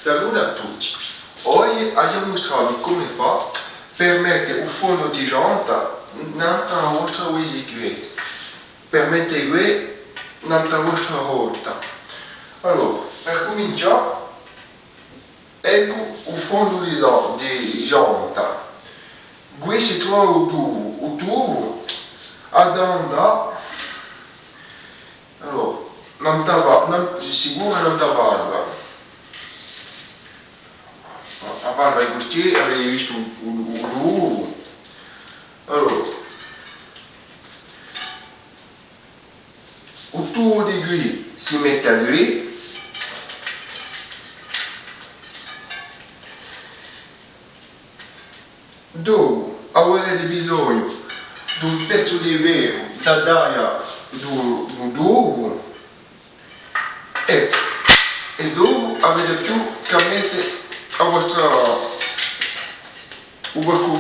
Salve a tutti! Oggi abbiamo mostrato come fa per mettere un fondo di gianta nella vostra bicicletta, per mettere nella vostra ruota. Allora, per cominciare, ecco un fondo di gianta. Qui si trova un tubo ad andare. Allora, sicuro non da valva. A valva è così, avevi visto un tubo. Allora, un tubo di qui si mette a qui. Dopo avrete bisogno di un pezzo di ferro da dare un tubo e dopo avete più che mettere a vostro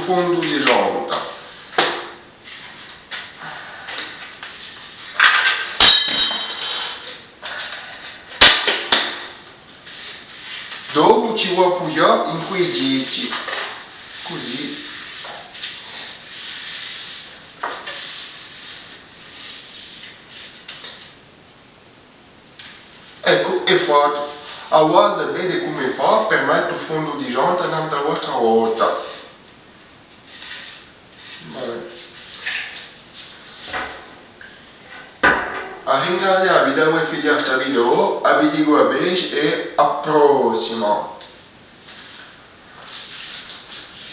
fondo di gianta. Dopo ci vuoi appoggiare in quei 10 così. Ecco, è fatto. Guarda bene come fa per mettere il fondo di gianta nella vostra ruota. Ringraziarvi di aver figliato questo video, vi dico a bene e a prossima.